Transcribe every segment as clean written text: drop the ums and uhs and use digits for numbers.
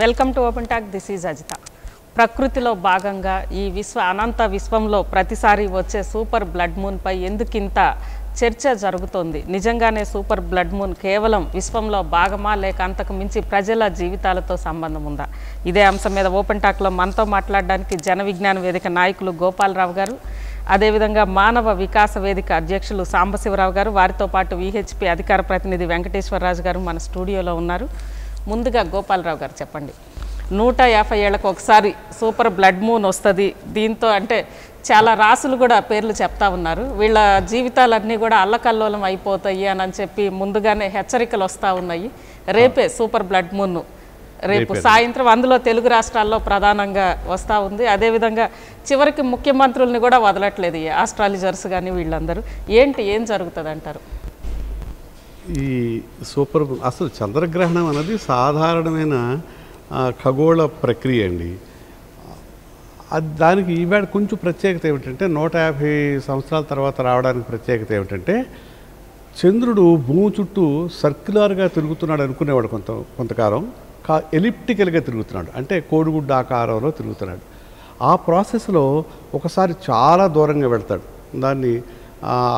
Welcome to open talk. This is Ajitha. ప్రకృతిలో భాగంగా ఈ అనంత విశ్వంలో ప్రతిసారి వచ్చే సూపర్ బ్లడ్ మూన్పై ఎందుకింత చర్చ జరుగుతోంది? నిజంగానే సూపర్ బ్లడ్ మూన్ కేవలం విశ్వంలో భాగమా, లేక అంతకు మించి ప్రజల జీవితాలతో సంబంధం ఉందా? ఇదే అంశం మీద ఓపెన్ టాక్లో మనతో మాట్లాడడానికి జన విజ్ఞాన వేదిక నాయకులు గోపాలరావు గారు, అదేవిధంగా మానవ వికాస వేదిక అధ్యక్షులు సాంబశివరావు గారు, వారితో పాటు విహెచ్పి అధికార ప్రతినిధి వెంకటేశ్వరరాజు గారు మన స్టూడియోలో ఉన్నారు. ముందుగా గోపాలరావు గారు చెప్పండి, 150 ఏళ్లకు ఒకసారి సూపర్ బ్లడ్ మూన్ వస్తుంది. దీంతో అంటే చాలా రాసులు కూడా పేర్లు చెప్తా ఉన్నారు. వీళ్ళ జీవితాలన్నీ కూడా అల్లకల్లోలం అయిపోతాయి అని చెప్పి ముందుగానే హెచ్చరికలు వస్తూ ఉన్నాయి. రేపే సూపర్ బ్లడ్ మూన్, రేపు సాయంత్రం, అందులో తెలుగు రాష్ట్రాల్లో ప్రధానంగా వస్తూ ఉంది. అదేవిధంగా చివరికి ముఖ్యమంత్రుల్ని కూడా వదలట్లేదు ఈ ఆస్ట్రాలజర్స్ కానీ వీళ్ళందరూ. ఏం జరుగుతుంది అంటారు? ఈ అసలు చంద్రగ్రహణం అనేది సాధారణమైన ఖగోళ ప్రక్రియ అండి. దానికి ఈవేళ కొంచెం ప్రత్యేకత ఏమిటంటే 150 సంవత్సరాల తర్వాత రావడానికి ప్రత్యేకత ఏమిటంటే, చంద్రుడు భూమి చుట్టూ సర్క్యులర్గా తిరుగుతున్నాడు అనుకునేవాడు కొంతకాలం, ఎలిప్టికల్గా తిరుగుతున్నాడు, అంటే కోడిగుడ్డ ఆకారంలో తిరుగుతున్నాడు. ఆ ప్రాసెస్లో ఒకసారి చాలా దూరంగా వెళ్తాడు. దాన్ని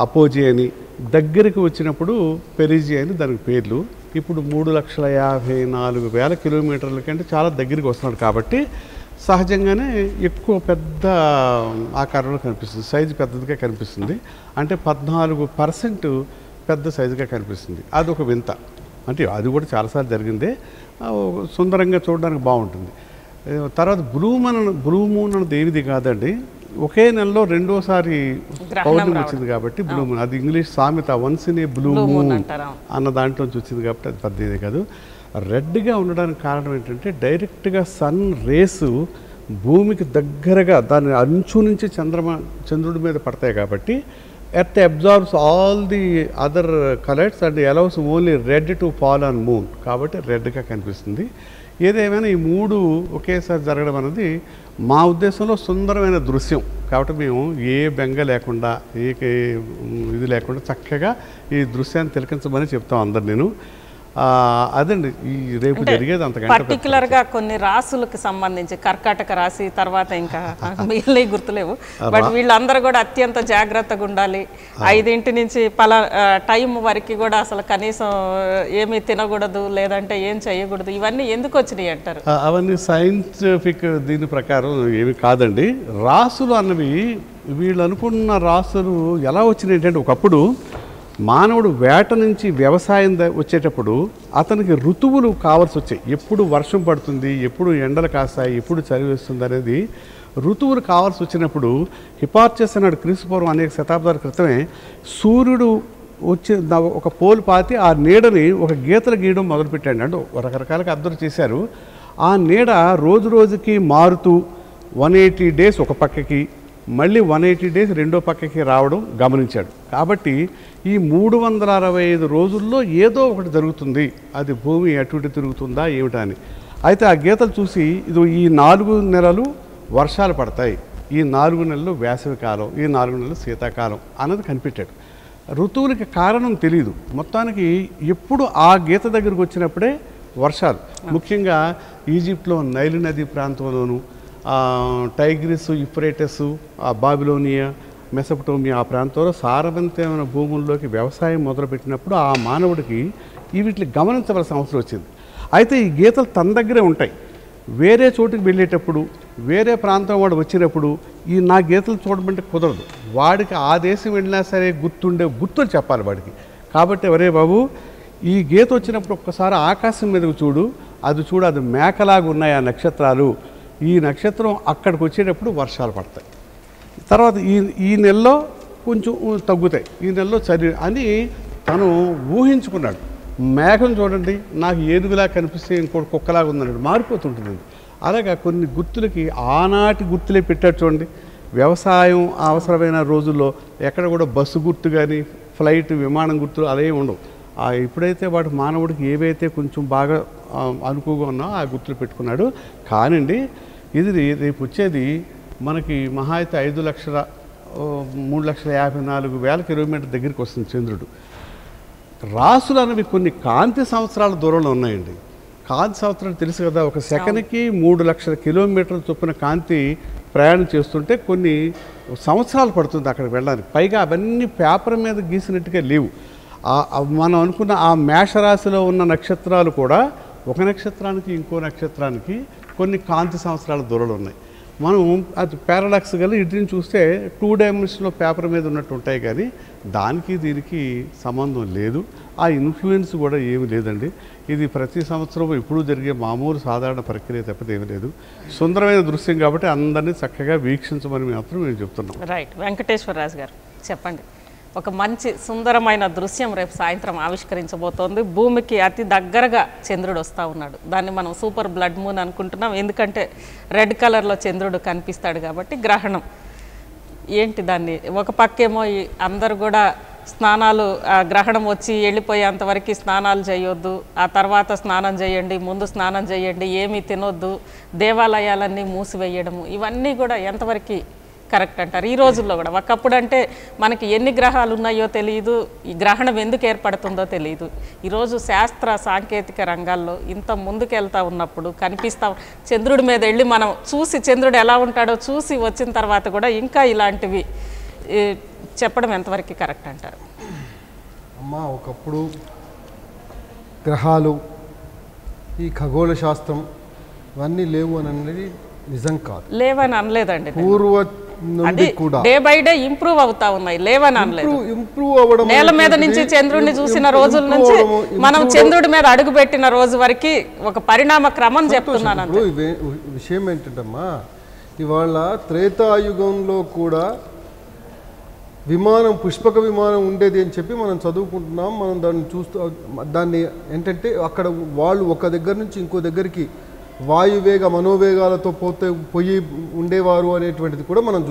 అపోజీ అని, దగ్గరికి వచ్చినప్పుడు పెరిజీ అని దానికి పేర్లు. ఇప్పుడు 3,54,000 కిలోమీటర్ల కంటే చాలా దగ్గరికి వస్తున్నాడు కాబట్టి సహజంగానే ఎక్కువ పెద్ద ఆకారంలో కనిపిస్తుంది, సైజు పెద్దదిగా కనిపిస్తుంది. అంటే 14% పెద్ద సైజుగా కనిపిస్తుంది. అదొక వింత. అంటే అది కూడా చాలాసార్లు జరిగిందే, సుందరంగా చూడడానికి బాగుంటుంది. తర్వాత బ్లూ మూన్ అన్నది ఏమిది కాదండి, ఒకే నెలలో రెండోసారి పౌర్ణమి వచ్చింది కాబట్టి బ్లూ మూన్. అది ఇంగ్లీష్ సామెత, once in a blue moon అన్న దాంట్లోంచి వచ్చింది కాబట్టి అది పెద్దది కాదు. రెడ్గా ఉండడానికి కారణం ఏంటంటే, డైరెక్ట్గా సన్ రేసు భూమికి దగ్గరగా దాని అంచు నుంచి చంద్రుడి మీద పడతాయి కాబట్టి earth absorbs all the other colours and allows only red to fall on moon, కాబట్టి రెడ్గా కనిపిస్తుంది. ఏదేమైనా ఈ మూడు ఒకేసారి జరగడం అనేది మా ఉద్దేశంలో సుందరమైన దృశ్యం కాబట్టి మేము ఏ బెంగ లేకుండా, ఇది లేకుండా చక్కగా ఈ దృశ్యాన్ని తిలకించమని చెప్తాం అందరు. నేను అదండి ఈ రేపు జరిగేది. అంతకంటే పర్టికులర్గా కొన్ని రాసులకు సంబంధించి కర్కాటక రాశి తర్వాత ఇంకా మిగిలిన గుర్తులేవు, బట్ వీళ్ళందరూ కూడా అత్యంత జాగ్రత్తగా ఉండాలి. 5 నుంచి టైం వరకు కూడా అసలు కనీసం ఏమీ తినకూడదు, లేదంటే ఏం చేయకూడదు. ఇవన్నీ ఎందుకు వచ్చినాయి అంటారు? అవన్నీ సైంటిఫిక్ దీని ప్రకారం ఏమి కాదండి. రాసులు అన్నవి వీళ్ళు అనుకున్న రాసులు ఎలా వచ్చినాయి అంటే, ఒకప్పుడు మానవుడు వేట నుంచి వ్యవసాయం వచ్చేటప్పుడు అతనికి ఋతువులు కావాల్సి వచ్చాయి. ఎప్పుడు వర్షం పడుతుంది, ఎప్పుడు ఎండలు కాస్తాయి, ఎప్పుడు చలి వేస్తుంది అనేది ఋతువులు కావాల్సి వచ్చినప్పుడు హిపార్చస్ అన్నాడు క్రీస్తుపూర్వం అనేక శతాబ్దాల క్రితమే సూర్యుడు వచ్చి ఒక పోలు పాతి ఆ నీడని ఒక గీతలు గీయడం మొదలుపెట్టాడు. అంటే రకరకాలుగా అబ్జర్వ్ చేశారు. ఆ నీడ రోజు రోజుకి మారుతూ 180 డేస్ ఒక పక్కకి, మళ్ళీ 180 డేస్ రెండో పక్కకి రావడం గమనించాడు. కాబట్టి ఈ 365 రోజుల్లో ఏదో ఒకటి జరుగుతుంది, అది భూమి అటు ఇటు తిరుగుతుందా ఏమిటా అని. అయితే ఆ గీతలు చూసి ఇది ఈ 4 నెలలు వర్షాలు పడతాయి, ఈ 4 నెలలు వేసవికాలం, ఈ 4 నెలలు శీతాకాలం అన్నది కనిపెట్టాడు. ఋతువులకి కారణం తెలియదు. మొత్తానికి ఎప్పుడు ఆ గీత దగ్గరకు వచ్చినప్పుడే వర్షాలు. ముఖ్యంగా ఈజిప్ట్లో నైలు నది ప్రాంతంలోను, టైగ్రిస్, యుఫ్రేటస్, బాబిలోనియా, మెసొపటోమియా ఆ ప్రాంతంలో సారవంతమైన భూముల్లోకి వ్యవసాయం మొదలుపెట్టినప్పుడు ఆ మానవుడికి వీటిని గమనించవలసిన అవసరం వచ్చింది. అయితే ఈ గీతలు తన దగ్గరే ఉంటాయి. వేరే చోటుకి వెళ్ళేటప్పుడు, వేరే ప్రాంతం వాడు వచ్చినప్పుడు నా గీతలు చూడమంటే కుదరదు. వాడికి ఆ దేశం వెళ్ళినా సరే గుర్తులు చెప్పాలి వాడికి. కాబట్టి ఒరే బాబు, ఈ గీత వచ్చినప్పుడు ఒక్కసారి ఆకాశం మీదకు చూడు, అది మేకలాగా ఉన్నాయి ఆ నక్షత్రాలు, ఈ నక్షత్రం అక్కడికి వచ్చేటప్పుడు వర్షాలు పడతాయి, తర్వాత ఈ నెలలో కొంచెం తగ్గుతాయి, ఈ నెలలో చలి అని తను ఊహించుకున్నాడు. మేఘం చూడండి, నాకు ఏనుగులా కనిపిస్తే ఇంకోటి కుక్కలాగా ఉందన్నాడు, మారిపోతుంటుంది. అలాగా కొన్ని గుర్తులకి ఆనాటి గుర్తులే పెట్టాడు చూడండి. వ్యవసాయం అవసరమైన రోజుల్లో ఎక్కడ కూడా బస్సు గుర్తు కానీ, ఫ్లైట్, విమానం గుర్తులు అలా ఉండవు. ఇప్పుడైతే వాటి మానవుడికి ఏవైతే కొంచెం బాగా అనుకువగా ఉన్నా ఆ గుర్తులు పెట్టుకున్నాడు. కానండి ఇది రేపు వచ్చేది మనకి మహా అయితే 3,54,000 కిలోమీటర్ దగ్గరికి వస్తుంది చంద్రుడు. రాసులు అనేవి కొన్ని కాంతి సంవత్సరాల దూరంలో ఉన్నాయండి. కాంతి సంవత్సరాలు తెలుసు కదా, ఒక సెకండ్కి 3 లక్షల కిలోమీటర్ల చొప్పున కాంతి ప్రయాణం చేస్తుంటే కొన్ని సంవత్సరాలు పడుతుంది అక్కడికి వెళ్ళడానికి. పైగా అవన్నీ పేపర్ మీద గీసినట్టుగా లేవు. మనం అనుకున్న ఆ మేషరాశిలో ఉన్న నక్షత్రాలు కూడా ఒక నక్షత్రానికి ఇంకో నక్షత్రానికి కొన్ని కాంతి సంవత్సరాల దూరాలు ఉన్నాయి. మనం అది పారాడాక్స్ గల ఇటుని చూస్తే 2 డైమెన్షన్లో పేపర్ మీద ఉన్నట్టు ఉంటాయి, కానీ దానికి దీనికి సంబంధం లేదు. ఆ ఇన్ఫ్లుయెన్స్ కూడా ఏమీ లేదండి. ఇది ప్రతి సంవత్సరం ఇప్పుడు జరిగే మామూలు సాధారణ ప్రక్రియ తప్పదు ఏమీ లేదు. సుందరమైన దృశ్యం కాబట్టి అందరినీ చక్కగా వీక్షించమని మాత్రం మేము చెప్తున్నాం. రైట్. వెంకటేశ్వరరాజు గారు చెప్పండి. ఒక మంచి సుందరమైన దృశ్యం రేపు సాయంత్రం ఆవిష్కరించబోతోంది. భూమికి అతి దగ్గరగా చంద్రుడు వస్తూ ఉన్నాడు. దాన్ని మనం సూపర్ బ్లడ్ మూన్ అనుకుంటున్నాం, ఎందుకంటే రెడ్ కలర్లో చంద్రుడు కనిపిస్తాడు కాబట్టి. గ్రహణం ఏంటి, దాన్ని ఒక పక్కేమో అందరు కూడా స్నానాలు, గ్రహణం వచ్చి వెళ్ళిపోయేంతవరకు స్నానాలు చేయొద్దు, ఆ తర్వాత స్నానం చేయండి, ముందు స్నానం చేయండి, ఏమీ తినొద్దు, దేవాలయాలన్నీ మూసివేయడము, ఇవన్నీ కూడా ఎంతవరకు కరెక్ట్ అంటారు ఈ రోజుల్లో కూడా? ఒకప్పుడు అంటే మనకి ఎన్ని గ్రహాలు ఉన్నాయో తెలియదు, ఈ గ్రహణం ఎందుకు ఏర్పడుతుందో తెలియదు. ఈరోజు శాస్త్ర సాంకేతిక రంగాల్లో ఇంత ముందుకెళ్తా ఉన్నప్పుడు కనిపిస్తా చంద్రుడి మీద వెళ్ళి మనం చూసి చంద్రుడు ఎలా ఉంటాడో చూసి వచ్చిన తర్వాత కూడా ఇంకా ఇలాంటివి చెప్పడం ఎంతవరకు కరెక్ట్ అంటారు? అమ్మా, ఒకప్పుడు గ్రహాలు, ఈ ఖగోళ శాస్త్రం ఇవన్నీ లేవు అని అనేది నిజం కాదు. లేవని అనలేదండి, పూర్వ నుండి కూడా డే బై డే ఇంప్రూవ్ అవుతా ఉన్నాయి. లేవని అనలేదు. ఇంప్రూవ్ అవ్వడం, నేల మీద నుంచి చంద్రుడిని చూసిన రోజుల నుంచి మనం చంద్రుడి మీద అడుగు పెట్టిన రోజు వరకు ఒక పరిణామ క్రమం చెప్తున్నాను. విషయం ఏంటంటమ్మా, ఇవాళ త్రేతాయుగంలో కూడా విమానం, పుష్పక విమానం ఉండేది అని చెప్పి మనం చదువుకుంటున్నాం. మనం దాన్ని చూస్తూ, దాన్ని ఏంటంటే అక్కడ వాళ్ళు ఒక దగ్గర నుంచి ఇంకో దగ్గరికి వాయువేగ మనోవేగాలతో పోయి ఉండేవారు అనేటువంటిది కూడా మనం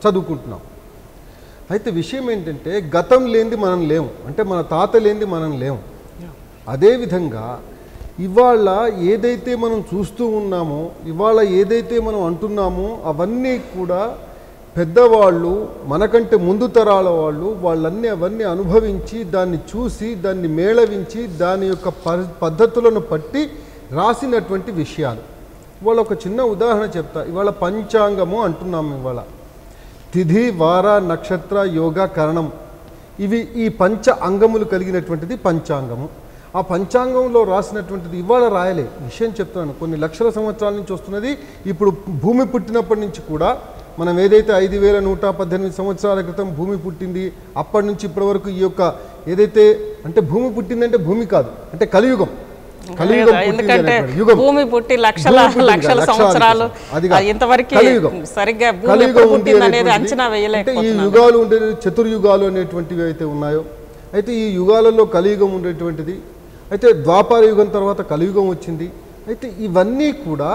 చదువుకుంటున్నాం. అయితే విషయం ఏంటంటే గతం లేనిది మనం లేము, అంటే మన తాత లేనిది మనం లేము. అదేవిధంగా ఇవాళ ఏదైతే మనం చూస్తూ ఉన్నామో, ఇవాళ ఏదైతే మనం అంటున్నామో అవన్నీ కూడా పెద్దవాళ్ళు, మనకంటే ముందు తరాల వాళ్ళన్నీ అవన్నీ అనుభవించి, దాన్ని చూసి, దాన్ని మేళవించి, దాని యొక్క పద్ధతులను పట్టి రాసినటువంటి విషయాలు. ఇవాళ ఒక చిన్న ఉదాహరణ చెప్తా. ఇవాళ పంచాంగము అంటున్నాము. ఇవాళ తిథి, వార, నక్షత్ర, యోగ, కరణం, ఇవి ఈ పంచ అంగములు కలిగినటువంటిది పంచాంగము. ఆ పంచాంగంలో రాసినటువంటిది ఇవాళ రాయలే. విషయం చెప్తున్నాను, కొన్ని లక్షల సంవత్సరాల నుంచి వస్తున్నది. ఇప్పుడు భూమి పుట్టినప్పటి నుంచి కూడా మనం ఏదైతే 5118 సంవత్సరాల క్రితం భూమి పుట్టింది, అప్పటి నుంచి ఇప్పటి వరకు ఈ యొక్క ఏదైతే, అంటే భూమి పుట్టిందంటే భూమి కాదు, అంటే కలియుగం. ఎందుకంటే భూమి పుట్టి లక్షల సంవత్సరాలు, ఇంతవరకు సరిగ్గా అంచనా వేయలేక ఈ యుగాలు ఉండే చతుర్యుగాలు అనేటువంటివి అయితే ఉన్నాయో, అయితే ఈ యుగాలలో కలియుగం ఉండేటువంటిది, అయితే ద్వాపర యుగం తర్వాత కలియుగం వచ్చింది. అయితే ఇవన్నీ కూడా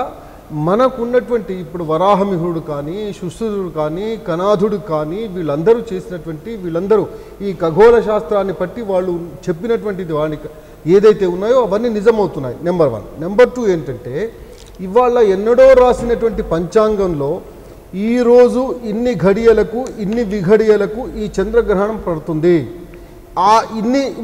మనకున్నటువంటి ఇప్పుడు వరాహమిహుడు కానీ, శుశ్రుడు కానీ, కనాథుడు కానీ, వీళ్ళందరూ చేసినటువంటి, వీళ్ళందరూ ఈ ఖగోళ శాస్త్రాన్ని బట్టి వాళ్ళు చెప్పినటువంటిది వానికి ఏదైతే ఉన్నాయో అవన్నీ నిజమవుతున్నాయి. నెంబర్ 1. నెంబర్ 2 ఏంటంటే ఇవాళ ఎన్నడో రాసినటువంటి పంచాంగంలో ఈరోజు ఇన్ని ఘడియలకు, ఇన్ని విఘడియలకు ఈ చంద్రగ్రహణం పడుతుంది,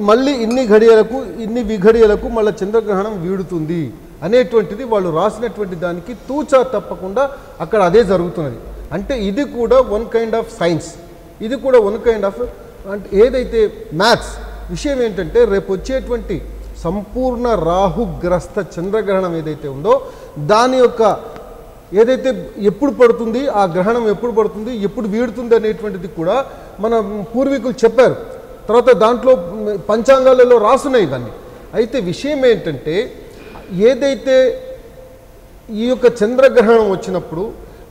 మళ్ళీ ఇన్ని ఘడియలకు, ఇన్ని విఘడియలకు మళ్ళీ చంద్రగ్రహణం వీడుతుంది అనేటువంటిది వాళ్ళు రాసినటువంటి దానికి తూచా తప్పకుండా అక్కడ అదే జరుగుతున్నది. అంటే ఇది కూడా వన్ కైండ్ ఆఫ్ సైన్స్, ఇది కూడా వన్ కైండ్ ఆఫ్, అంటే ఏదైతే మ్యాథ్స్. విషయం ఏంటంటే రేపు వచ్చేటువంటి సంపూర్ణ రాహుగ్రస్త చంద్రగ్రహణం ఏదైతే ఉందో దాని యొక్క ఏదైతే ఎప్పుడు పడుతుంది, ఆ గ్రహణం ఎప్పుడు పడుతుంది, ఎప్పుడు వీడుతుంది అనేటువంటిది కూడా మన పూర్వీకులు చెప్పారు. తర్వాత దాంట్లో పంచాంగాలలో రాసున్నాయి ఇవన్నీ. అయితే విషయం ఏంటంటే ఏదైతే ఈ యొక్క చంద్రగ్రహణం వచ్చినప్పుడు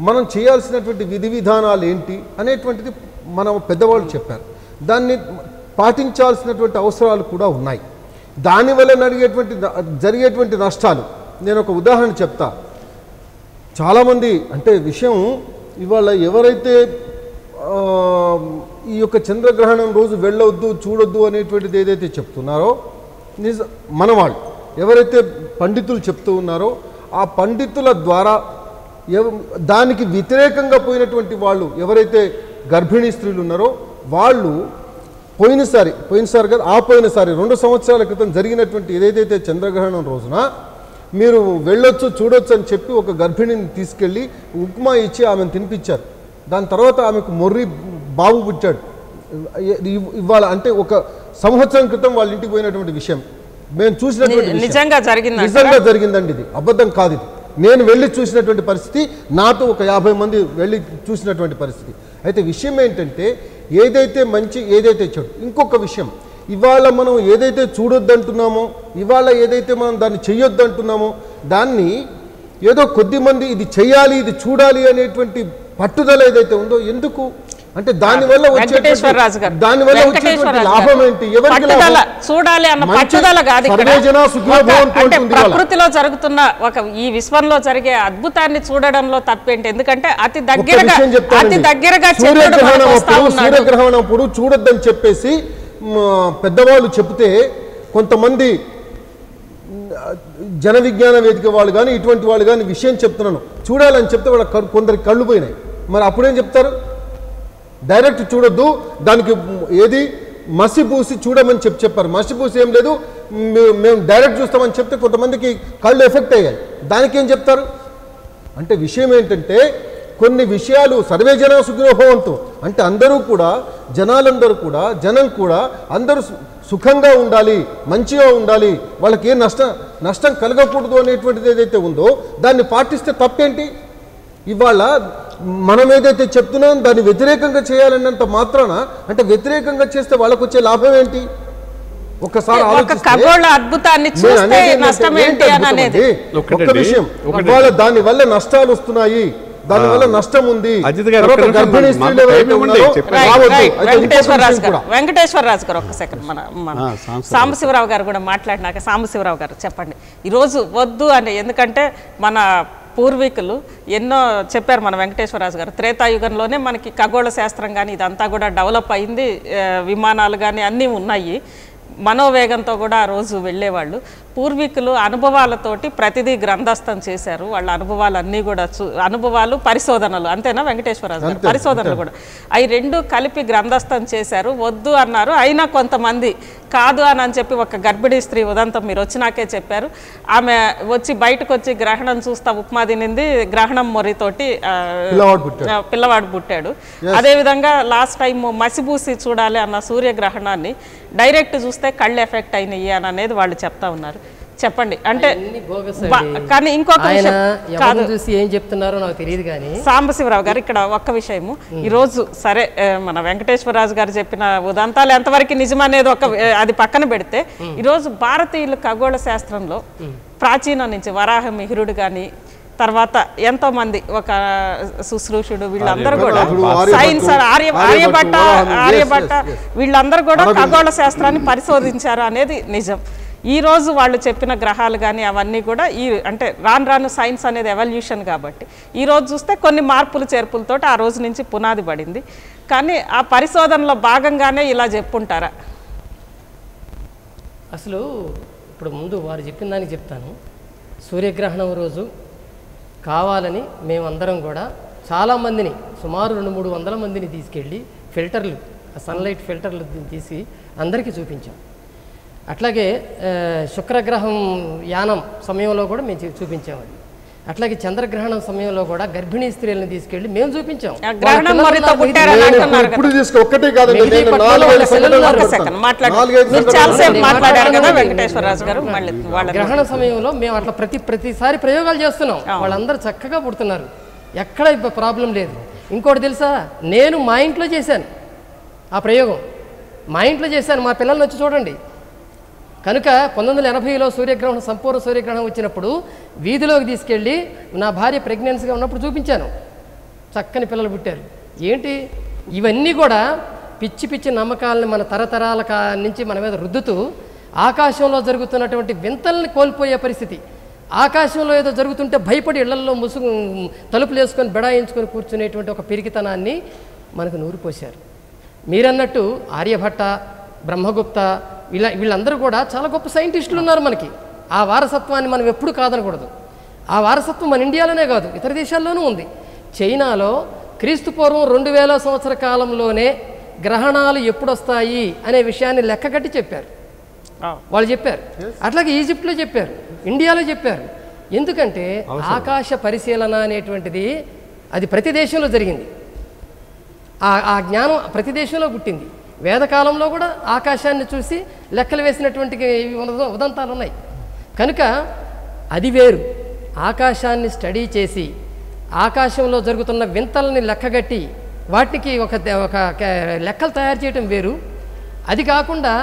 మనం చేయాల్సినటువంటి విధి విధానాలు ఏంటి అనేటువంటిది మన పెద్దవాళ్ళు చెప్పారు. దాన్ని పాటించాల్సినటువంటి అవసరాలు కూడా ఉన్నాయి. దానివల్ల జరిగేటువంటి నష్టాలు నేను ఒక ఉదాహరణ చెప్తా. చాలామంది అంటే విషయం ఇవాళ ఎవరైతే ఈ యొక్క చంద్రగ్రహణం రోజు వెళ్ళొద్దు, చూడొద్దు అనేటువంటిది ఏదైతే చెప్తున్నారో, మనవాళ్ళు ఎవరైతే పండితులు చెప్తూ ఉన్నారో ఆ పండితుల ద్వారా దానికి వ్యతిరేకంగా పోయినటువంటి వాళ్ళు ఎవరైతే గర్భిణీ స్త్రీలు ఉన్నారో వాళ్ళు పోయినసారి కాదు, ఆ పోయినసారి 2 సంవత్సరాల క్రితం జరిగినటువంటి ఏదైతే చంద్రగ్రహణం రోజున మీరు వెళ్ళొచ్చు చూడొచ్చు అని చెప్పి ఒక గర్భిణిని తీసుకెళ్ళి ఉప్మా ఇచ్చి ఆమెను తినిపించారు. దాని తర్వాత ఆమెకు మొర్రి బాబు పుట్టాడు. ఇవాళ అంటే ఒక సంవత్సరం క్రితం వాళ్ళ ఇంటికి పోయినటువంటి విషయం మేము చూసినటువంటి నిజంగా జరిగిందండి. ఇది అబద్ధం కాదు. ఇది నేను వెళ్ళి చూసినటువంటి పరిస్థితి, నాతో ఒక 50 మంది వెళ్ళి చూసినటువంటి పరిస్థితి. అయితే విషయం ఏంటంటే ఏదైతే మంచి ఏదైతే చెడు. ఇంకొక విషయం, ఇవాళ మనం ఏదైతే చూడొద్దంటున్నామో, ఇవాళ ఏదైతే మనం దాన్ని చెయ్యొద్దంటున్నామో, దాన్ని ఏదో కొద్దిమంది ఇది చెయ్యాలి ఇది చూడాలి అనేటువంటి పట్టుదల ఏదైతే ఉందో ఎందుకు అంటే దానివల్ల లాభం ఏంటి? ఎవరికి చూడాలి అన్న పట్టుదల కాదు. అంటే ప్రకృతిలో జరుగుతున్న ఒక ఈ విశ్వంలో జరిగే అద్భుతాన్ని చూడడంలో తప్పేంటి? ఎందుకంటే అతి దగ్గరగా సూర్యగ్రహణం అప్పుడు చూడొద్దని చెప్పేసి పెద్దవాళ్ళు చెప్తే కొంతమంది జన విజ్ఞాన వేదిక వాళ్ళు కానీ ఇటువంటి వాళ్ళు కానీ విషయం చెప్తున్నాను చూడాలని చెప్తే వాళ్ళ కొందరికి కళ్ళు పోయినాయి. మరి అప్పుడేం చెప్తారు? డైరెక్ట్ చూడొద్దు, దానికి ఏది మసిపూసి చూడమని చెప్పారు. మసిపూసి ఏం లేదు, మేము డైరెక్ట్ చూస్తామని చెప్తే కొంతమందికి కళ్ళు ఎఫెక్ట్ అయ్యాయి. దానికి ఏం చెప్తారు అంటే విషయం ఏంటంటే కొన్ని విషయాలు సర్వే జన సుఖినో భవంతు అంటే అందరూ కూడా జనం కూడా అందరూ సుఖంగా ఉండాలి, మంచిగా ఉండాలి, వాళ్ళకి ఏ నష్టం కలగకూడదు అనేటువంటిది ఏదైతే ఉందో దాన్ని పాటిస్తే తప్పేంటి? ఇవాళ మనం ఏదైతే చెప్తున్నాం దాన్ని వ్యతిరేకంగా చేయాలన్నంత మాత్రాన అంటే వ్యతిరేకంగా చేస్తే వాళ్ళకు వచ్చే లాభం ఏంటి? ఒక్కసారి ఒక్క విషయం, ఇవాళ దాని వల్ల నష్టాలు వస్తున్నాయి, దానివల్ల నష్టం ఉంది. వెంకటేశ్వరరాజు గారు ఒక్క సెకండ్, మన సాంబశివరావు గారు కూడా మాట్లాడినాక, సాంబశివరావు గారు చెప్పండి ఈరోజు వద్దు అని. ఎందుకంటే మన పూర్వీకులు ఎన్నో చెప్పారు. మన వెంకటేశ్వరరాజు గారు త్రేతాయుగంలోనే మనకి ఖగోళ శాస్త్రం కానీ ఇదంతా కూడా డెవలప్ అయింది, విమానాలు కానీ అన్నీ ఉన్నాయి. మనోవేగంతో కూడా ఆ రోజు వెళ్ళేవాళ్ళు. పూర్వీకులు అనుభవాలతోటి ప్రతిదీ గ్రంథస్థం చేశారు. వాళ్ళ అనుభవాలన్నీ కూడా అనుభవాలు పరిశోధనలు అంతేనా వెంకటేశ్వరరాజు గారు? పరిశోధనలు కూడా అవి రెండు కలిపి గ్రంథస్థం చేశారు. వద్దు అన్నారు, అయినా కొంతమంది కాదు అని చెప్పి ఒక గర్భిణీ స్త్రీ ఉదంతం మీరు వచ్చినాకే చెప్పారు. ఆమె వచ్చి బయటకు వచ్చి గ్రహణం చూస్తా ఉప్మా తినింది, గ్రహణం మొర్రితోటి పిల్లవాడు పుట్టాడు. అదేవిధంగా లాస్ట్ టైం మసిబూసి చూడాలి అన్న సూర్యగ్రహణాన్ని డైరెక్ట్ చూస్తే కళ్ళు ఎఫెక్ట్ అయినాయి అని అనేది వాళ్ళు చెప్తా ఉన్నారు. చెప్పండి అంటే కానీ ఇంకొక విషయం చూసి ఏం చెప్తున్నారో నాకు తెలియదు. కానీ సాంబశివరావు గారు ఇక్కడ ఒక్క విషయము, ఈరోజు సరే మన వెంకటేశ్వరరాజు గారు చెప్పిన ఉదంతాలు ఎంతవరకు నిజమనేది అది పక్కన పెడితే, ఈరోజు భారతీయులు ఖగోళ శాస్త్రంలో ప్రాచీనం నుంచి వరాహ మిహిరుడు కానీ తర్వాత ఎంతో మంది ఒక శుశ్రూషుడు వీళ్ళందరూ కూడా సైన్స్ ఆర్యభట్ట వీళ్ళందరూ కూడా ఖగోళ శాస్త్రాన్ని పరిశోధించారు అనేది నిజం. ఈ రోజు వాళ్ళు చెప్పిన గ్రహాలు కానీ అవన్నీ కూడా అంటే రాను సైన్స్ అనేది ఎవల్యూషన్ కాబట్టి ఈ రోజు చూస్తే కొన్ని మార్పులు చేర్పులతోటి ఆ రోజు నుంచి పునాది పడింది. కానీ ఆ పరిశోధనలో భాగంగానే ఇలా చెప్పుంటారా? అసలు ఇప్పుడు ముందు వారు చెప్పిన దానికి చెప్తాను. సూర్యగ్రహణం రోజు కావాలని మేమందరం కూడా చాలామందిని సుమారు 200-300 మందిని తీసుకెళ్ళి ఫిల్టర్లు సన్లైట్ ఫిల్టర్లు తీసి అందరికీ చూపించాం. అట్లాగే శుక్రగ్రహం యానం సమయంలో కూడా మేము చూపించామని. అట్లాగే చంద్రగ్రహణం సమయంలో కూడా గర్భిణీ స్త్రీలను తీసుకెళ్లి మేము చూపించాం. గ్రహణ సమయంలో మేము అట్లా ప్రతిసారి ప్రయోగాలు చేస్తున్నాం. వాళ్ళందరూ చక్కగా పుడుతున్నారు, ఎక్కడ ప్రాబ్లం లేదు. ఇంకోటి తెలుసా, నేను మా ఇంట్లో చేశాను ఆ ప్రయోగం, మా ఇంట్లో చేశాను. మా పిల్లల్ని వచ్చి చూడండి. కనుక 1980లో సూర్యగ్రహణం సంపూర్ణ సూర్యగ్రహణం వచ్చినప్పుడు వీధిలోకి తీసుకెళ్ళి నా భార్య ప్రెగ్నెన్సీగా ఉన్నప్పుడు చూపించాను. చక్కని పిల్లలు పుట్టారు. ఏంటి ఇవన్నీ కూడా పిచ్చి నమ్మకాలని మన తరతరాల నుంచి మన మీద రుద్దుతూ ఆకాశంలో జరుగుతున్నటువంటి వింతల్ని కోల్పోయే పరిస్థితి. ఆకాశంలో ఏదో జరుగుతుంటే భయపడి ఇళ్లల్లో తలుపులు వేసుకొని బెడాయించుకొని కూర్చునేటువంటి ఒక పిరికితనాన్ని మనకు నూరిపోశారు. మీరన్నట్టు ఆర్యభట్ట, బ్రహ్మగుప్త వీళ్ళందరూ కూడా చాలా గొప్ప సైంటిస్టులు ఉన్నారు మనకి. ఆ వారసత్వాన్ని మనం ఎప్పుడు కాదనకూడదు. ఆ వారసత్వం మన ఇండియాలోనే కాదు, ఇతర దేశాల్లోనూ ఉంది. చైనాలో క్రీస్తుపూర్వం 2000 సంవత్సర కాలంలోనే గ్రహణాలు ఎప్పుడు వస్తాయి అనే విషయాన్ని లెక్కగట్టి చెప్పారు. వాళ్ళు చెప్పారు. అట్లాగే ఈజిప్ట్లో చెప్పారు, ఇండియాలో చెప్పారు. ఎందుకంటే ఆకాశ పరిశీలన అనేటువంటిది అది ప్రతి దేశంలో జరిగింది. ఆ జ్ఞానం ప్రతి దేశంలో పుట్టింది. వేదకాలంలో కూడా ఆకాశాన్ని చూసి లెక్కలు వేసినటువంటి ఉదంతాలు ఉన్నాయి. కనుక అది వేరు. ఆకాశాన్ని స్టడీ చేసి ఆకాశంలో జరుగుతున్న వింతల్ని లెక్కగట్టి వాటికి ఒక లెక్కలు తయారు చేయటం వేరు. అది కాకుండా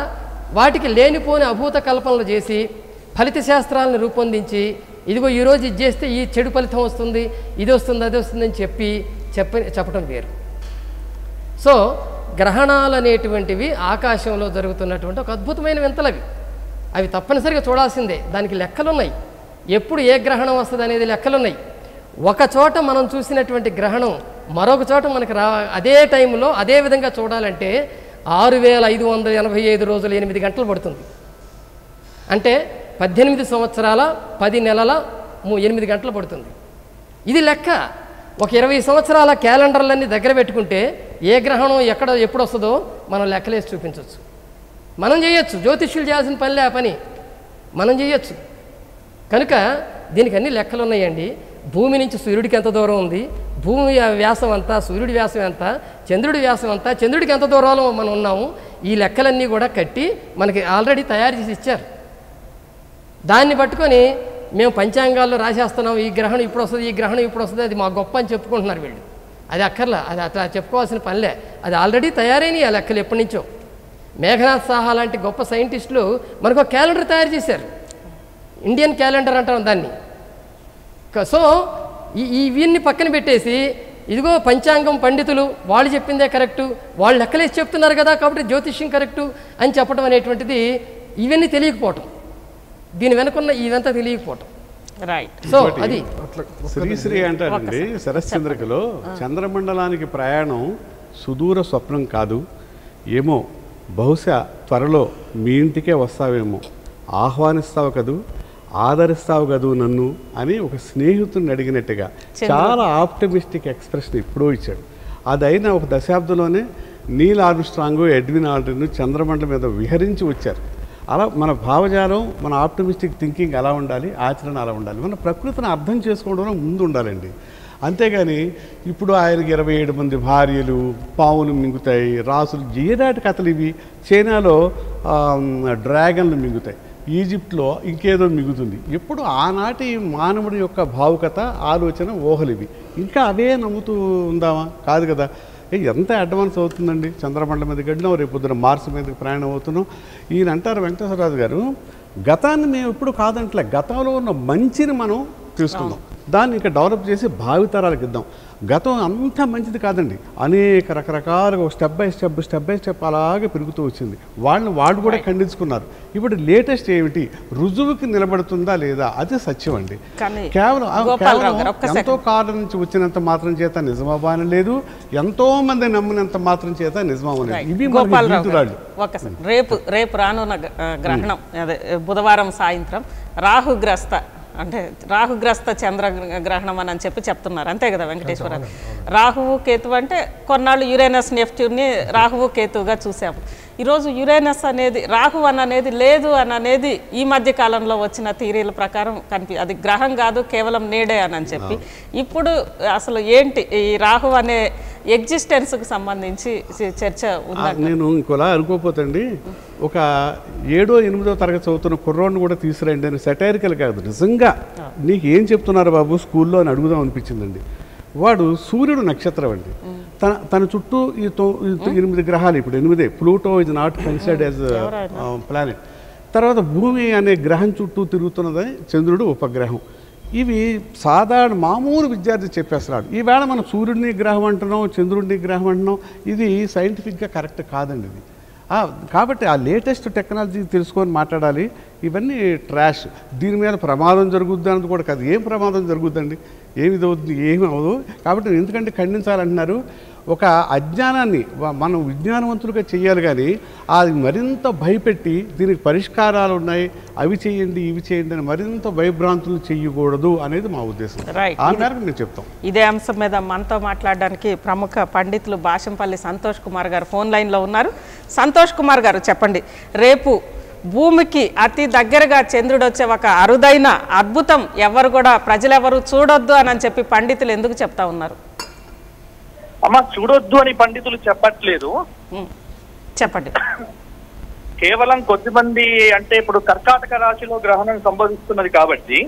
వాటికి లేనిపోని అభూత కల్పనలు చేసి ఫలిత శాస్త్రాలను రూపొందించి ఇదిగో ఈరోజు ఇది చేస్తే ఈ చెడు ఫలితం వస్తుంది, ఇది వస్తుంది, అది వస్తుందని చెప్పటం వేరు. సో గ్రహణాలు అనేటువంటివి ఆకాశంలో జరుగుతున్నటువంటి ఒక అద్భుతమైన వింతలవి. అవి తప్పనిసరిగా చూడాల్సిందే. దానికి లెక్కలున్నాయి. ఎప్పుడు ఏ గ్రహణం వస్తుంది అనేది లెక్కలున్నాయి. ఒక చోట మనం చూసినటువంటి గ్రహణం మరొక చోట మనకి అదే టైంలో అదే విధంగా చూడాలంటే 6585 రోజులు 8 గంటలు పడుతుంది. అంటే 18 సంవత్సరాల 10 నెలల 8 గంటలు పడుతుంది. ఇది లెక్క. ఒక 20 సంవత్సరాల క్యాలెండర్లన్నీ దగ్గర పెట్టుకుంటే ఏ గ్రహణం ఎప్పుడు వస్తుందో మనం లెక్కలేసి చూపించవచ్చు. మనం చేయొచ్చు. జ్యోతిష్యులు చేయాల్సిన పనిలే ఆ పని మనం చేయొచ్చు. కనుక దీనికి అన్ని లెక్కలు ఉన్నాయండి. భూమి నుంచి సూర్యుడికి ఎంత దూరం ఉంది, భూమి వ్యాసం అంతా, సూర్యుడి వ్యాసం ఎంత, చంద్రుడి వ్యాసం అంతా, చంద్రుడికి ఎంత దూరంలో మనం ఉన్నాము, ఈ లెక్కలన్నీ కూడా కట్టి మనకి ఆల్రెడీ తయారు చేసి ఇచ్చారు. దాన్ని పట్టుకొని మేము పంచాంగాల్లో రాసేస్తున్నాం, ఈ గ్రహణం ఇప్పుడు వస్తుంది, ఈ గ్రహణం ఇప్పుడు వస్తుంది, అది మా గొప్ప అని చెప్పుకుంటున్నారు వీళ్ళు. అది అక్కర్లా, అది అట్లా చెప్పుకోవాల్సిన పనిలే. అది ఆల్రెడీ తయారైనవి ఆ లెక్కలు ఎప్పటి నుంచో. మేఘనాథ్ సాహా లాంటి గొప్ప సైంటిస్టులు మనకు ఒక క్యాలెండర్ తయారు చేశారు. ఇండియన్ క్యాలెండర్ అంటాం దాన్ని. సో ఇవన్నీ పక్కన పెట్టేసి ఇదిగో పంచాంగం పండితులు వాళ్ళు చెప్పిందే కరెక్టు, వాళ్ళు లెక్కలేసి చెప్తున్నారు కదా కాబట్టి జ్యోతిష్యం కరెక్టు అని చెప్పడం అనేటువంటిది ఇవన్నీ తెలియకపోవటం, దీని వెనుకున్న ఇదంతా తెలియకపోవటం. రైట్. సో అది శ్రీశ్రీ అంటారండి శరశ్చంద్రికలో, చంద్రమండలానికి ప్రయాణం సుదూర స్వప్నం కాదు, ఏమో బహుశా త్వరలో మీ ఇంటికే వస్తావేమో, ఆహ్వానిస్తావు కదూ, ఆదరిస్తావు కదూ నన్ను అని ఒక స్నేహితుడిని అడిగినట్టుగా చాలా ఆప్టమిస్టిక్ ఎక్స్ప్రెషన్ ఎప్పుడో ఇచ్చాడు. అదైనా ఒక దశాబ్దంలోనే నీల్ ఆర్మ్స్ట్రాంగ్, ఎడ్విన్ ఆల్డ్రిన్ చంద్రమండలం మీద విహరించి వచ్చారు. అలా మన భావజాలం, మన ఆప్టమిస్టిక్ థింకింగ్ అలా ఉండాలి, ఆచరణ అలా ఉండాలి. మన ప్రకృతిని అర్థం చేసుకోవడంలో ముందు ఉండాలండి. అంతేగాని ఇప్పుడు ఆయనకి 27 మంది భార్యలు, పావులు మింగుతాయి, రాసులు, ఏదాటి కథలు ఇవి. చైనాలో డ్రాగన్లు మింగుతాయి, ఈజిప్ట్లో ఇంకేదో మిగుతుంది. ఎప్పుడు ఆనాటి మానవుడి యొక్క భావుకత, ఆలోచన, ఊహలు ఇవి. ఇంకా అవే నమ్ముతూ ఉందామా? కాదు కదా. ఎంత అడ్వాన్స్ అవుతుందండి. చంద్రమండలం మీదకి వెళ్ళినాం, రేపు పొద్దున మార్స్ మీదకి ప్రయాణం అవుతున్నాం. ఈయన అంటారు వెంకటేశ్వరరాజు గారు, గతాన్ని మేము ఎప్పుడు కాదంటలే, గతంలో ఉన్న మంచిని మనం తీసుకుందాం, దాన్ని ఇంకా డెవలప్ చేసి భావితరాలకు ఇద్దాం. గతం అంతా మంచిది కాదండి, అనేక రకరకాలుగా స్టెప్ బై స్టెప్ అలాగే పెరుగుతూ వచ్చింది. వాళ్ళు కూడా ఖండించుకున్నారు. ఇప్పుడు లేటెస్ట్ ఏమిటి, రుజువుకి నిలబడుతుందా లేదా, అది సత్యం అండి. కేవలం ఎంతో కాలం నుంచి వచ్చినంత మాత్రం చేత నిజమవ్వని లేదు, ఎంతో మంది నమ్మినంత మాత్రం చేత నిజమవ్వని లేదు. ఇవి జీవితురాళ్ళు. రేపు రానున్న గ్రహణం అదే బుధవారం సాయంత్రం రాహుగ్రస్త చంద్ర గ్రహణం అని చెప్పి చెప్తున్నారు, అంతే కదా వెంకటేశ్వర? రాహువు కేతువు అంటే కొన్నాళ్ళు యురేనస్ నెప్ట్యూన్ని రాహువు కేతువుగా చూసాము. ఈరోజు యురేనస్ అనేది, రాహు అనేది లేదు అనేది ఈ మధ్య కాలంలో వచ్చిన థియరీల ప్రకారం అది గ్రహం కాదు, కేవలం నీడే అని చెప్పి. ఇప్పుడు అసలు ఏంటి ఈ రాహు అనే ఎగ్జిస్టెన్స్కి సంబంధించి చర్చ ఉందండి. నేను ఇంకోలా అనుకోపోతండి, ఒక 7వ 8వ తరగతి చదువుతున్న కుర్రోడిని కూడా తీసుకురండి అని, సెటైరికల్ కాదు, నిజంగా నీకు ఏం చెప్తున్నారు బాబు స్కూల్లో అని అడుగుదాం అనిపించిందండి. వాడు సూర్యుడు నక్షత్రం అండి, తన చుట్టూ ఈ 8 గ్రహాలు, ఇప్పుడు 8. Pluto is not considered as planet. తర్వాత భూమి అనే గ్రహం చుట్టూ తిరుగుతున్నదని చంద్రుడు ఉపగ్రహం. ఇవి సాధారణ మామూలు విద్యార్థి చెప్పేస్తున్నాడు. ఈవేళ మనం సూర్యుడిని గ్రహం అంటున్నాం, చంద్రుడిని గ్రహం అంటున్నాం. ఇది సైంటిఫిక్గా కరెక్ట్ కాదండి ఇది. కాబట్టి ఆ లేటెస్ట్ టెక్నాలజీ తెలుసుకొని మాట్లాడాలి. ఇవన్నీ ట్రాష్. దీని మీద ప్రమాదం జరుగుద్ది అన్నది కూడా కాదు. ఏం ప్రమాదం జరుగుద్దండి, ఏమి అవుతుంది, ఏమి అవ్వదు. కాబట్టి ఎందుకంటే ఖండించాలంటున్నారు. ఒక అజ్ఞానాన్ని మనం విజ్ఞానవంతులుగా చేయాలి, కానీ అది మరింత భయపెట్టి దీనికి పరిష్కారాలు ఉన్నాయి, అవి చేయండి ఇవి చేయండి అని మరింత భయభ్రాంతులు చేయకూడదు అనేది మా ఉద్దేశం. ఆ మేరకు నేను చెప్తాం. ఇదే అంశం మీద మనతో మాట్లాడడానికి ప్రముఖ పండితులు బాషంపల్లి సంతోష్ కుమార్ గారు ఫోన్ లైన్లో ఉన్నారు. సంతోష్ కుమార్ గారు చెప్పండి, రేపు భూమికి అతి దగ్గరగా చంద్రుడు వచ్చే ఒక అరుదైన అద్భుతం ఎవరు కూడా ప్రజలెవరు చూడొద్దు అని చెప్పి పండితులు ఎందుకు చెప్తా ఉన్నారు? అమ్మ చూడొద్దు అని పండితులు చెప్పట్లేదు, చెప్పండి. కేవలం కొద్దిమంది అంటే ఇప్పుడు కర్కాటక రాశిలో గ్రహణం సంభవిస్తున్నది కాబట్టి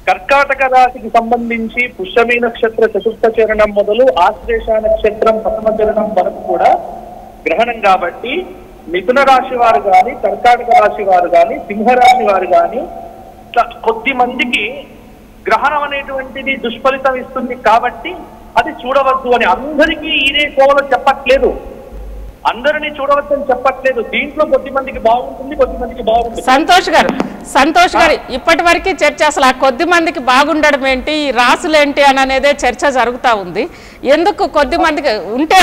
కర్కాటక రాశికి సంబంధించి పుష్యమి నక్షత్ర చతుర్థ చరణం మొదలు ఆశ్లేష నక్షత్రం ప్రథమ చరణం వరకు కూడా గ్రహణం కాబట్టి మిథున రాశి వారు కానీ, కర్కాటక రాశి వారు కానీ, సింహరాశి వారు కానీ కొద్ది మందికి గ్రహణం అనేటువంటిది దుష్ఫలితం ఇస్తుంది కాబట్టి అది చూడవద్దు అని అందరికీ ఇదే కోవలో చెప్పట్లేదు, అందరినీ చూడవద్దని చెప్పట్లేదు. దీంట్లో కొద్ది మందికి బాగుంటుంది, కొద్ది మందికి బాగుంటుంది. సంతోష్ గారు ఇప్పటి వరకు చర్చ అసలు ఆ కొద్ది మందికి బాగుండడం ఏంటి, ఈ రాసులు ఏంటి అని అనేదే చర్చ జరుగుతూ ఉంది. ఎందుకు కొద్ది మందికి ఉంటే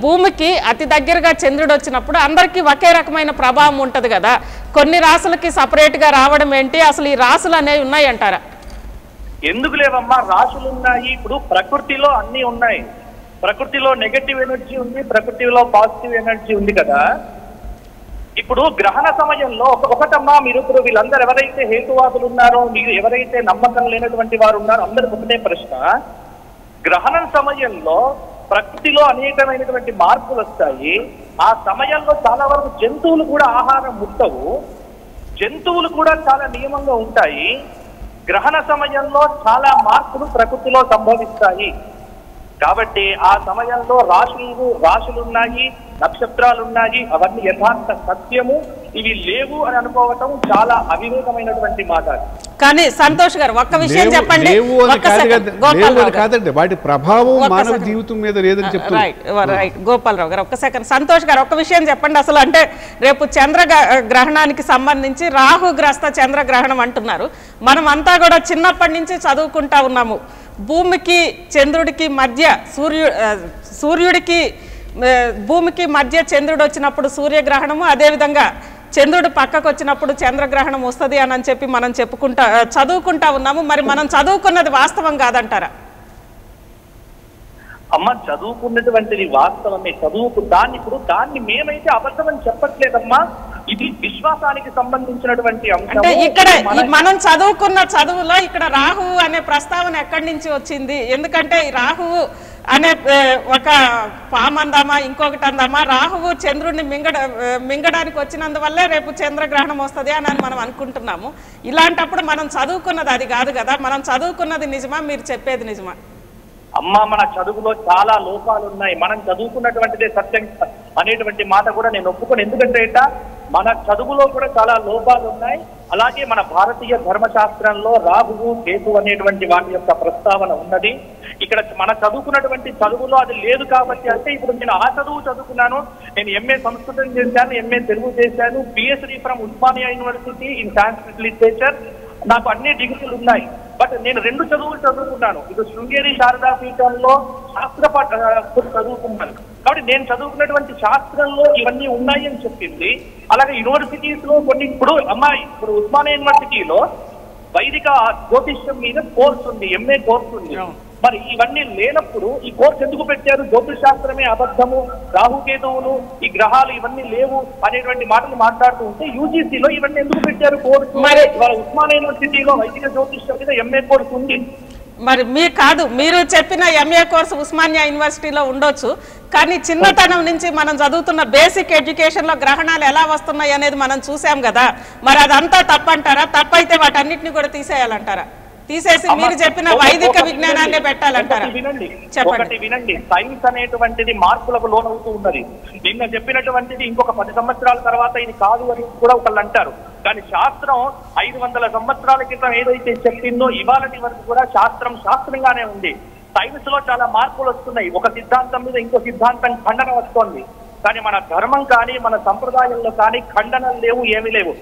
భూమికి అతి దగ్గరగా చంద్రుడు వచ్చినప్పుడు అందరికీ ఒకే రకమైన ప్రభావం ఉంటుంది కదా, కొన్ని రాసులకి సపరేట్గా రావడం ఏంటి, అసలు ఈ రాసులు అనేవి ఉన్నాయి అంటారా? ఎందుకు లేవమ్మా, రాసులు ఉన్నాయి. ఇప్పుడు ప్రకృతిలో అన్ని ఉన్నాయి. ప్రకృతిలో నెగటివ్ ఎనర్జీ ఉంది, ప్రకృతిలో పాజిటివ్ ఎనర్జీ ఉంది కదా. ఇప్పుడు గ్రహణ సమయంలో ఒకటమ్మా, మీరు ఇప్పుడు వీళ్ళందరూ ఎవరైతే హేతువాదులు ఉన్నారో, మీరు ఎవరైతే నమ్మకం లేనటువంటి వారు ఉన్నారో అందరికి ఒకటే ప్రశ్న. గ్రహణం సమయంలో ప్రకృతిలో అనేకమైనటువంటి మార్పులు వస్తాయి. ఆ సమయంలో చాలా వరకు జంతువులు కూడా ఆహారం ముట్టవు, జంతువులు కూడా చాలా నియమంగా ఉంటాయి. గ్రహణ సమయంలో చాలా మార్పులు ప్రకృతిలో సంభవిస్తాయి కాబట్టి ఆ సమయంలో రాశులున్నాయి, నక్షత్రాలున్నాయి, అవన్నీ యథార్థ సత్యము. ఇవి లేవు అని అనుకోవటం చాలా అవివేకమైనటువంటి మాట. కానీ సంతోష్ గారు ఒక్క విషయం చెప్పండి. కాదండి, వాటి ప్రభావం మానవ జీవితం మీద లేదని చెప్తున్నారు. రైట్ గోపాలరావు గారు ఒక్క సెకండ్. సంతోష్ గారు ఒక్క విషయం చెప్పండి. అసలు అంటే రేపు చంద్ర గ్రహణానికి సంబంధించి రాహుగ్రస్త చంద్రగ్రహణం అంటున్నారు. మనం అంతా కూడా చిన్నప్పటి నుంచి చదువుకుంటా ఉన్నాము. భూమికి చంద్రుడికి మధ్య సూర్యుడికి భూమికి మధ్య చంద్రుడు వచ్చినప్పుడు సూర్యగ్రహణము, అదేవిధంగా చంద్రుడు పక్కకు వచ్చినప్పుడు చంద్రగ్రహణం వస్తుంది అని చెప్పి మనం చదువుకుంటా ఉన్నాము. మరి మనం చదువుకున్నది వాస్తవం కాదంటారా? అమ్మ చదువుకున్నటువంటిది వాస్తవమే, దాన్ని మేమైతే అబద్ధం అని చెప్పట్లేదమ్మా. ఇది విశ్వాసానికి సంబంధించినటువంటి అంశం. అంటే ఇక్కడ మనం చదువుకున్న చదువులో ఇక్కడ రాహువు అనే ప్రస్తావన ఎక్కడి నుంచి వచ్చింది? ఎందుకంటే ఈ రాహువు అనే ఒక పామందామా ఇంకొకటి అందామా, రాహువు చంద్రుడిని మింగడానికి వచ్చినందువల్లే రేపు చంద్రగ్రహణం వస్తుంది అని మనం అనుకుంటున్నాము. ఇలాంటప్పుడు మనం చదువుకున్నది అది కాదు కదా. మనం చదువుకున్నది నిజమా, మీరు చెప్పేది నిజమా? అమ్మ మన చదువులో చాలా లోపాలు ఉన్నాయి. మనం చదువుకున్నటువంటిదే సత్యం అనేటువంటి మాట కూడా నేను ఒప్పుకోను. ఎందుకంటే మన చదువులో కూడా చాలా లోపాలు ఉన్నాయి. అలాగే మన భారతీయ ధర్మశాస్త్రంలో రాహువు కేతు అనేటువంటి వాటి యొక్క ప్రస్తావన ఉన్నది. ఇక్కడ మన చదువుకున్నటువంటి చదువులో అది లేదు కాబట్టి అంటే ఇప్పుడు నేను ఆ చదువుకున్నాను. నేను ఎంఏ సంస్కృతం చేశాను, ఎంఏ తెలుగు చేశాను, PhD from Osmania university in Sanskrit literature. నాకు అన్ని డిగ్రీలు ఉన్నాయి. బట్ నేను 2 చదువులు చదువుకున్నాను. ఇది శృంగేరి శారదా పీఠంలో శాస్త్ర చదువుకున్నాను. కాబట్టి నేను చదువుకున్నటువంటి శాస్త్రంలో ఇవన్నీ ఉన్నాయి అని చెప్పింది. అలాగే యూనివర్సిటీస్ లో కొన్ని ఇప్పుడు ఉస్మానియా యూనివర్సిటీలో వైదిక జ్యోతిష్యం మీద కోర్స్ ఉంది, ఎంఏ కోర్స్ ఉంది. మరి ఇవన్నీ లేనప్పుడు ఈ కోర్స్ ఎందుకు పెట్టారు? జ్యోతిష్ శాస్త్రమే అబద్ధము, రాహుకేతువులు, ఈ గ్రహాలు ఇవన్నీ లేవు అనేటువంటి మాటలు మాట్లాడుతూ ఉంటే యూజీసీలో ఇవన్నీ ఎందుకు పెట్టారు కోర్సు? మరి ఉస్మానియా యూనివర్సిటీలో వైదిక జ్యోతిష్యం మీద ఎంఏ కోర్స్ ఉంది. మరి మీరు చెప్పిన ఎంఏ కోర్సు ఉస్మానియా యూనివర్సిటీలో ఉండొచ్చు, కానీ చిన్నతనం నుంచి మనం చదువుతున్న బేసిక్ ఎడ్యుకేషన్ లో గ్రహణాలు ఎలా వస్తున్నాయి అనేది మనం చూసాం కదా. మరి అదంతా తప్పంటారా? తప్పైతే వాటన్నిటిని కూడా తీసేయాలంటారా? తీసేసి మీరు చెప్పిన వైదిక విజ్ఞానాన్ని పెట్టాలంటారా? ఒకటి వినండి, సైన్స్ అనేటువంటిది మార్పులకు లోనవుతూ ఉన్నది. నిన్న చెప్పినటువంటిది ఇంకొక 10 సంవత్సరాల తర్వాత ఇది కాదు అని కూడా ఒకళ్ళు అంటారు. కానీ శాస్త్రం 500 సంవత్సరాల క్రితం ఏదైతే చెప్పిందో ఇవాళటి వరకు కూడా శాస్త్రంగానే ఉంది. సైన్స్ లో చాలా మార్పులు వస్తున్నాయి. ఒక సిద్ధాంతం మీద ఇంకో సిద్ధాంతం ఖండన వస్తోంది. కానీ మన ధర్మం కానీ మన సంప్రదాయంలో కానీ ఖండనలు లేవు, ఏమీ లేవు.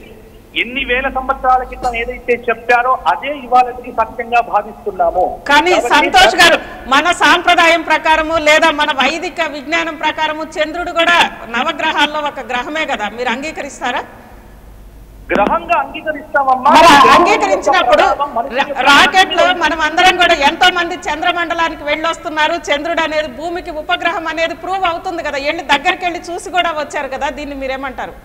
ఎన్ని వేల సంవత్సరాల క్రితం ఏదైతే చెప్పారో అదే ఇవాళకి సత్యంగా భావిస్తున్నాము. కానీ సంతోష్ గారు, మన సాంప్రదాయం ప్రకారము లేదా మన వైదిక విజ్ఞానం ప్రకారము చంద్రుడు కూడా నవగ్రహాల్లో ఒక గ్రహమే కదా, మీరు అంగీకరిస్తారా? గ్రహంగా అంగీకరిస్తామమ్మా. అంగీకరించినప్పుడు రాకెట్ లో మనం అందరం కూడా ఎంతో మంది చంద్రమండలానికి వెళ్ళొస్తున్నారు. చంద్రుడు అనేది భూమికి ఉపగ్రహం అనేది ప్రూవ్ అవుతుంది కదా, దగ్గరికి వెళ్ళి చూసి కూడా వచ్చారు కదా. దీన్ని మీరేమంటారు?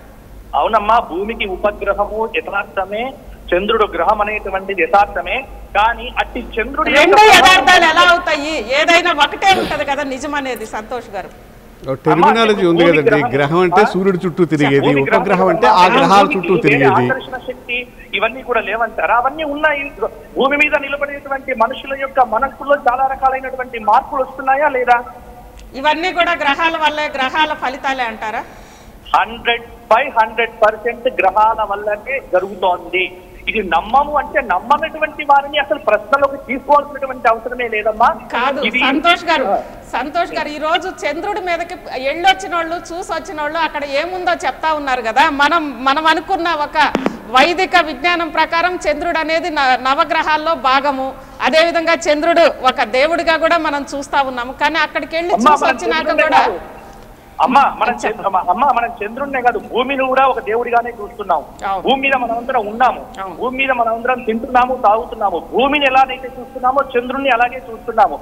అవునమ్మా, భూమికి ఉపగ్రహము యథార్థమే, చంద్రుడు గ్రహం అనేటువంటిది యథార్థమే. కానీ అట్టి చంద్రుడి రెండు యథార్థాలు ఎలా అవుతాయి? ఏదైనా ఒకటే ఉంటది కదా నిజం అనేది. సంతోష్ గారు, టెర్మినాలజీ ఉంది కదండి. గ్రహం అంటే సూర్యుడు చుట్టూ తిరిగేది, ఉపగ్రహం అంటే ఆ గ్రహాల చుట్టూ తిరిగేది. ఆకర్షణ శక్తి ఇవన్నీ కూడా లేవంటారా? అవన్నీ ఉన్నాయి. భూమి మీద నిలబడేటువంటి మనుషుల యొక్క మనస్సులో చాలా రకాలైనటువంటి మార్పులు వస్తున్నాయా లేదా? ఇవన్నీ కూడా గ్రహాల వల్లే, గ్రహాల ఫలితాలే అంటారా? 100% గ్రహాల వల్లనే జరుగుతోంది. ఇది నమ్మము అంటే నమ్మనటువంటి వారిని అసలు ప్రశ్నలోకి తీసుకోవాల్సినటువంటి అవసరమే లేదమ్మా. కాదు సంతోష్ గారు, ఈ రోజు చంద్రుడి మీదకి ఎళ్ళొచ్చిన వాళ్ళు, చూసి వచ్చిన వాళ్ళు అక్కడ ఏముందో చెప్తా ఉన్నారు కదా. మనం అనుకున్న ఒక వైదిక విజ్ఞానం ప్రకారం చంద్రుడు అనేది నవగ్రహాల్లో భాగము. అదే విధంగా చంద్రుడు ఒక దేవుడిగా కూడా మనం చూస్తా ఉన్నాము. కానీ అక్కడికి వెళ్ళి చూసి వచ్చినాక కూడా మనం చంద్రుడినే కాదు, భూమిని కూడా ఒక దేవుడిగానే చూస్తున్నాము. భూమి మీద మనమందరం ఉన్నాము, భూమి మీద మనమందరం తింటున్నాము, తాగుతున్నాము. భూమిని ఎలాగైతే చూస్తున్నామో చంద్రుడిని అలాగే చూస్తున్నాము.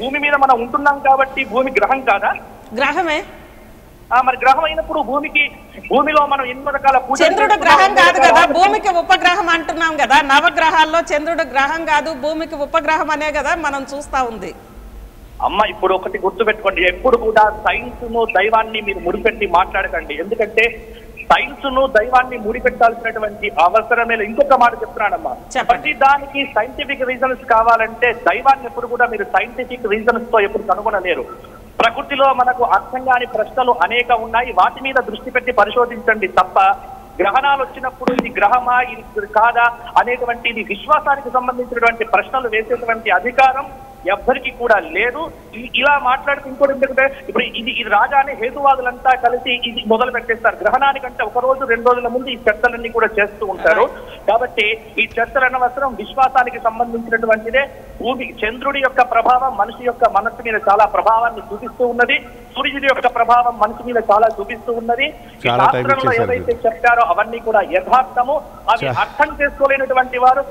భూమి మీద మనం ఉంటున్నాం కాబట్టి భూమి గ్రహం కాదా? గ్రహమే. మరి గ్రహం అయినప్పుడు భూమిలో మనం ఎన్నో రకాల చంద్రుడు గ్రహం కాదు కదా, భూమికి ఉపగ్రహం అంటున్నాం కదా. నవగ్రహాల్లో చంద్రుడు గ్రహం కాదు, భూమికి ఉపగ్రహం అనే కదా మనం చూస్తా ఉంది. అమ్మ, ఇప్పుడు ఒకటి గుర్తుపెట్టుకోండి, ఎప్పుడు కూడా సైన్స్ ను దైవాన్ని మీరు ముడిపెట్టి మాట్లాడకండి. ఎందుకంటే సైన్స్ ను దైవాన్ని ముడిపెట్టాల్సినటువంటి అవసరమే. ఇంకొక మాట చెప్తున్నానమ్మా, ప్రతి దానికి సైంటిఫిక్ రీజన్స్ కావాలంటే దైవాన్ని ఎప్పుడు కూడా మీరు సైంటిఫిక్ రీజన్స్ తో ఎప్పుడు కనుగొనలేరు. ప్రకృతిలో మనకు అర్థం కాని ప్రశ్నలు అనేక ఉన్నాయి, వాటి మీద దృష్టి పెట్టి పరిశోధించండి తప్ప గ్రహణాలు వచ్చినప్పుడు ఇది గ్రహమా ఇది కాదా అనేటువంటి విశ్వాసానికి సంబంధించినటువంటి ప్రశ్నలు వేసేటువంటి అధికారం ఎవ్వరికి కూడా లేదు. ఇలా మాట్లాడుతూ ఇంకోటి ఎందుకంటే ఇప్పుడు ఇది రాజానే హేతువాదులంతా కలిసి ఇది మొదలు పెట్టేస్తారు. గ్రహణానికంటే ఒక రోజు 2 రోజుల ముందు ఈ చర్చలన్నీ కూడా చేస్తూ ఉంటారు. కాబట్టి ఈ చర్చలు అనవసరం. విశ్వాసానికి సంబంధించినటువంటిదే. చంద్రుడి యొక్క ప్రభావం మనిషి యొక్క మనస్సు మీద చాలా ప్రభావాన్ని చూపిస్తూ ఉన్నది. సూర్యుడి యొక్క ప్రభావం మనిషి మీద చాలా చూపిస్తూ ఉన్నది. ఈ శాస్త్రంలో ఏదైతే చెప్పారో అవన్నీ కూడా యథార్థము. అవి అర్థం చేసుకోలేనటువంటి వారు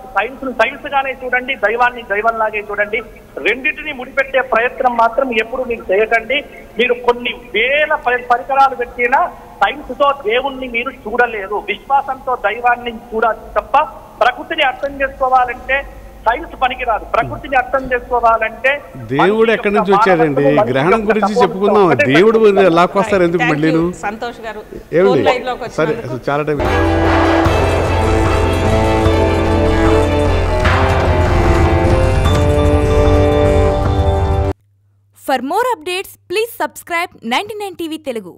సైన్స్ గానే చూడండి, దైవాన్ని దైవంలాగే చూడండి. రెండింటిని ముడిపెట్టే ప్రయత్నం మాత్రం ఎప్పుడు మీరు చేయకండి. మీరు కొన్ని వేల పరికరాలు పెట్టినా సైన్స్ తో దేవుణ్ణి మీరు చూడలేరు. విశ్వాసంతో దైవాన్ని చూడాలి తప్ప ప్రకృతిని అర్థం చేసుకోవాలంటే సైన్స్ పనికిరాదు. ప్రకృతిని అర్థం చేసుకోవాలంటే దేవుడు ఎక్కడి నుంచి వచ్చాడండి? గ్రహణం గురించి చెప్పుకుందాం, దేవుడు లాక్కొస్తారు ఎందుకు మళ్ళీ? సంతోష్ గారు సరే, చాలా time. For more updates, please subscribe 99 TV Telugu.